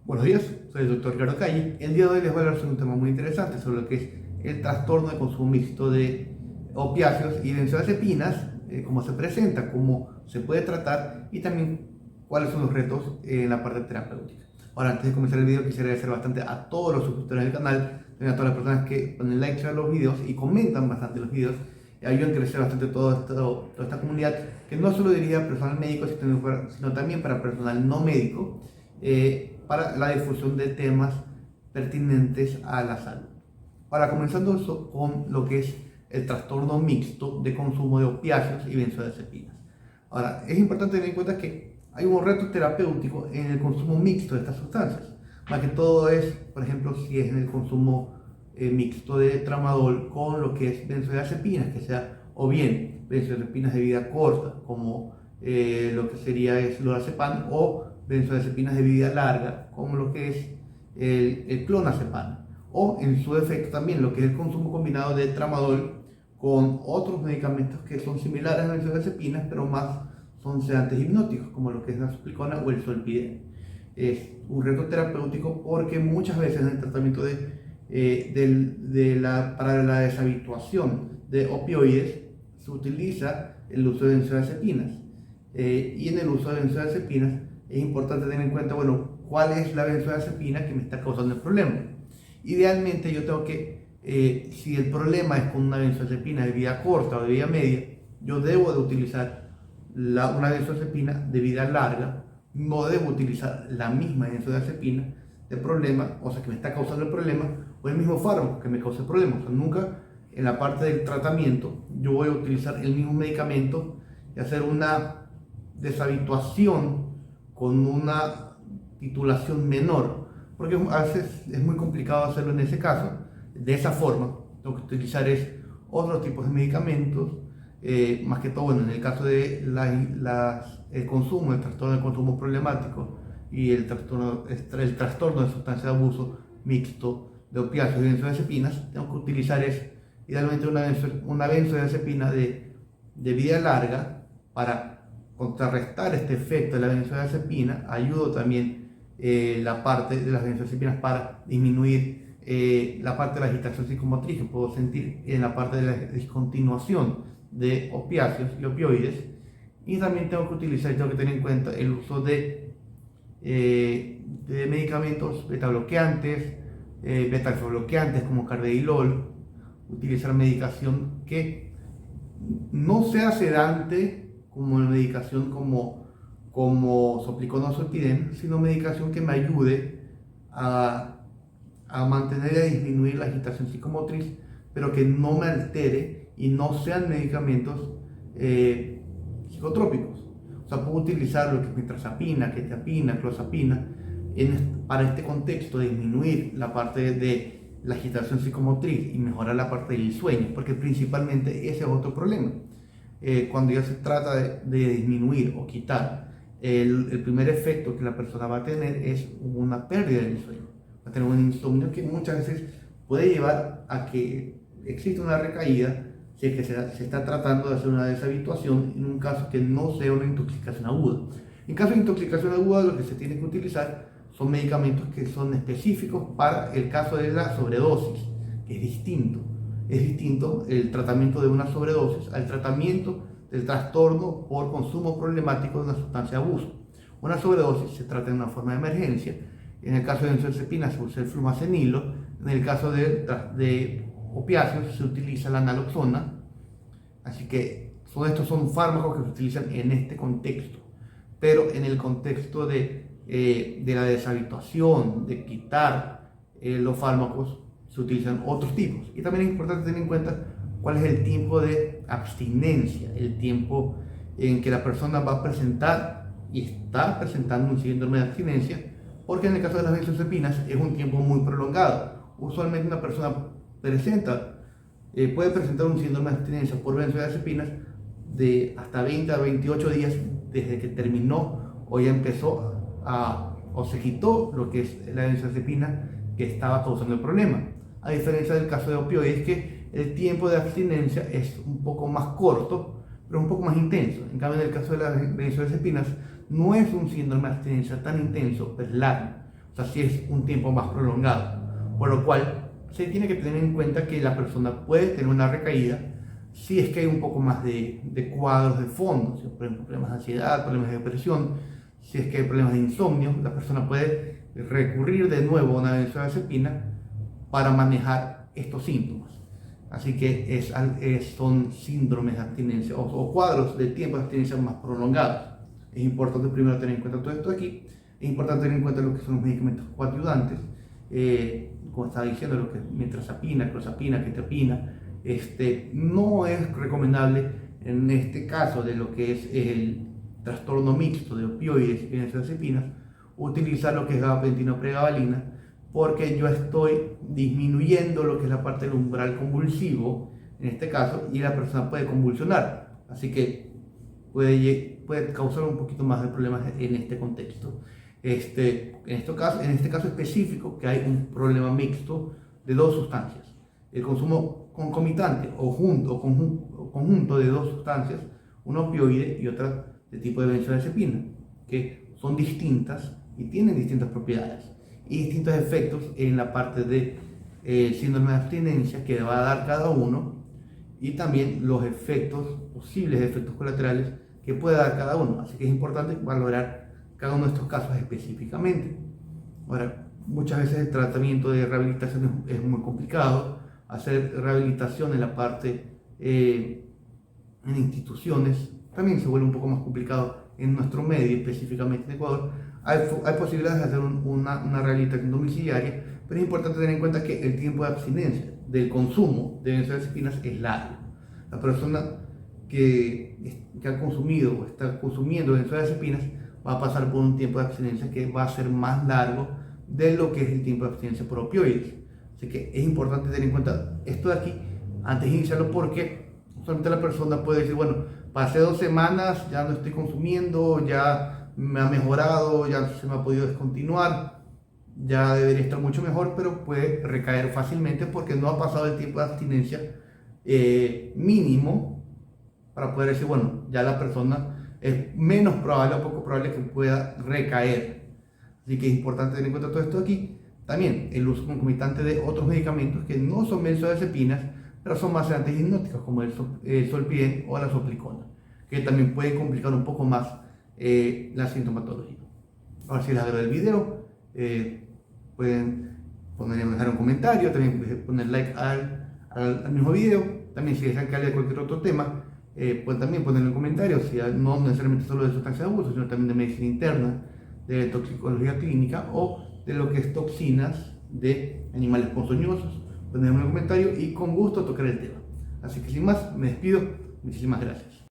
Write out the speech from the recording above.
Buenos días, soy el doctor Ricardo Calle. El día de hoy les voy a hablar sobre un tema muy interesante, sobre lo que es el trastorno de consumo mixto de opiáceos y benzodiazepinas, cómo se presenta, cómo se puede tratar y también cuáles son los retos en la parte terapéutica. Ahora, antes de comenzar el video, quisiera agradecer bastante a todos los suscriptores del canal, también a todas las personas que ponen like a los videos y comentan bastante los videos, y ayudan a crecer bastante toda esta comunidad, que no solo dirigida a personal médico, sino también para personal no médico, para la difusión de temas pertinentes a la salud. Ahora, comenzando con lo que es el trastorno mixto de consumo de opiáceos y benzodiazepinas. Ahora, es importante tener en cuenta que hay un reto terapéutico en el consumo mixto de estas sustancias. Más que todo es, por ejemplo, si es en el consumo mixto de tramadol con lo que es benzodiazepinas, que sea o bien benzodiazepinas de vida corta, como lo que sería es lorazepam, o benzodiazepinas de vida larga, como lo que es el clonazepam, o en su defecto también lo que es el consumo combinado de tramadol con otros medicamentos que son similares a las benzodiazepinas, pero más son sedantes hipnóticos, como lo que es la suplicona o el zolpidem. Es un reto terapéutico porque muchas veces en el tratamiento para la deshabituación de opioides se utiliza el uso de benzodiazepinas. Y en el uso de benzodiazepinas es importante tener en cuenta, bueno, cuál es la benzodiazepina que me está causando el problema. Idealmente yo tengo que, si el problema es con una benzodiazepina de vida corta o de vida media, yo debo de utilizar una benzodiazepina de vida larga, no debo utilizar la misma benzodiazepina de problema, o sea, que me está causando el problema, o el mismo fármaco que me causa el problema. O sea, nunca en la parte del tratamiento yo voy a utilizar el mismo medicamento y hacer una deshabituación con una titulación menor, porque a veces es muy complicado hacerlo en ese caso, de esa forma. Lo que utilizar es otros tipos de medicamentos, más que todo, bueno, en el caso de el consumo, el trastorno de consumo problemático y el trastorno de sustancia de abuso mixto de opiáceos y benzodiazepinas, tengo que utilizar idealmente una benzodiazepina de vida larga para contrarrestar este efecto de la benzodiazepina. Ayudo también la parte de las benzodiazepinas para disminuir la parte de la agitación psicomotriz que puedo sentir en la parte de la discontinuación de opiáceos y opioides. Y también tengo que tener en cuenta el uso de medicamentos beta bloqueantes, beta alfa bloqueantes como carvedilol, utilizar medicación que no sea sedante como la medicación como soplicona o zolpidem, sino medicación que me ayude a mantener y a disminuir la agitación psicomotriz, pero que no me altere y no sean medicamentos psicotrópicos. O sea, puedo utilizar lo que es mitrazapina, quetiapina, clozapina, para este contexto de disminuir la parte de la agitación psicomotriz y mejorar la parte del sueño, porque principalmente ese es otro problema. Cuando ya se trata de disminuir o quitar, el primer efecto que la persona va a tener es una pérdida del sueño. Va a tener un insomnio que muchas veces puede llevar a que exista una recaída si es que se está tratando de hacer una deshabituación en un caso que no sea una intoxicación aguda. En caso de intoxicación aguda, lo que se tiene que utilizar son medicamentos que son específicos para el caso de la sobredosis, que es distinto. Es distinto el tratamiento de una sobredosis al tratamiento del trastorno por consumo problemático de una sustancia de abuso. Una sobredosis se trata de una forma de emergencia. En el caso de benzodiazepina se usa el flumacenilo. En el caso de opiáceos se utiliza la naloxona. Así que estos son fármacos que se utilizan en este contexto. Pero en el contexto de la deshabituación, de quitar los fármacos, se utilizan otros tipos. Y también es importante tener en cuenta cuál es el tiempo de abstinencia, el tiempo en que la persona va a presentar y está presentando un síndrome de abstinencia, porque en el caso de las benzodiazepinas es un tiempo muy prolongado. Usualmente una persona puede presentar un síndrome de abstinencia por benzodiazepinas de hasta 20 a 28 días desde que terminó o ya empezó o se quitó lo que es la benzodiazepina que estaba causando el problema. A diferencia del caso de opioides, que el tiempo de abstinencia es un poco más corto, pero un poco más intenso. En cambio, en el caso de las benzodiazepinas, no es un síndrome de abstinencia tan intenso, pero es largo. o sea, si es un tiempo más prolongado, por lo cual se tiene que tener en cuenta que la persona puede tener una recaída si es que hay un poco más de cuadros de fondo, si por ejemplo problemas de ansiedad, problemas de depresión, si es que hay problemas de insomnio, la persona puede recurrir de nuevo a una benzodiazepina para manejar estos síntomas. Así que son síndromes de abstinencia o cuadros de tiempo de abstinencia más prolongados. Es importante primero tener en cuenta todo esto aquí. Es importante tener en cuenta lo que son los medicamentos coadyuvantes, como estaba diciendo, lo que es metrazapina, clozapina, quetiapina. No es recomendable en este caso de lo que es el trastorno mixto de opioides y benzodiazepinas utilizar lo que es gabapentina o pregabalina, porque yo estoy disminuyendo lo que es la parte del umbral convulsivo en este caso y la persona puede convulsionar, así que puede causar un poquito más de problemas en este contexto. En este caso específico, que hay un problema mixto de dos sustancias, el consumo concomitante o conjunto de dos sustancias, una opioide y otra de tipo de benzodiazepina, que son distintas y tienen distintas propiedades y distintos efectos en la parte de síndrome de abstinencia que va a dar cada uno, y también los posibles efectos colaterales que puede dar cada uno. Así que es importante valorar cada uno de estos casos específicamente. Ahora, muchas veces el tratamiento de rehabilitación es muy complicado. Hacer rehabilitación en la parte en instituciones también se vuelve un poco más complicado en nuestro medio, específicamente en Ecuador. Hay posibilidades de hacer una rehabilitación domiciliaria, pero es importante tener en cuenta que el tiempo de abstinencia del consumo de benzodiazepinas es largo. La persona que ha consumido o está consumiendo benzodiazepinas va a pasar por un tiempo de abstinencia que va a ser más largo de lo que es el tiempo de abstinencia por opioides. Así que es importante tener en cuenta esto de aquí antes de iniciarlo, porque solamente la persona puede decir, bueno, pasé 2 semanas, ya no estoy consumiendo, ya me ha mejorado, ya se me ha podido descontinuar, ya debería estar mucho mejor, pero puede recaer fácilmente porque no ha pasado el tiempo de abstinencia mínimo para poder decir, bueno, ya la persona es menos probable o poco probable que pueda recaer. Así que es importante tener en cuenta todo esto aquí. También el uso concomitante de otros medicamentos que no son benzodiazepinas, pero son más antihipnóticos, como el zolpidem o la soplicona, que también pueden complicar un poco más la sintomatología. Ahora, si les agrada el video, pueden dejar un comentario, también pueden poner like al mismo video. También si desean que hable de cualquier otro tema, pueden también ponerlo en comentarios, no necesariamente solo de sustancias de abuso, sino también de medicina interna, de toxicología clínica o de lo que es toxinas de animales ponzoñosos. Ponerme en un comentario y con gusto tocar el tema. Así que sin más, me despido. Muchísimas gracias.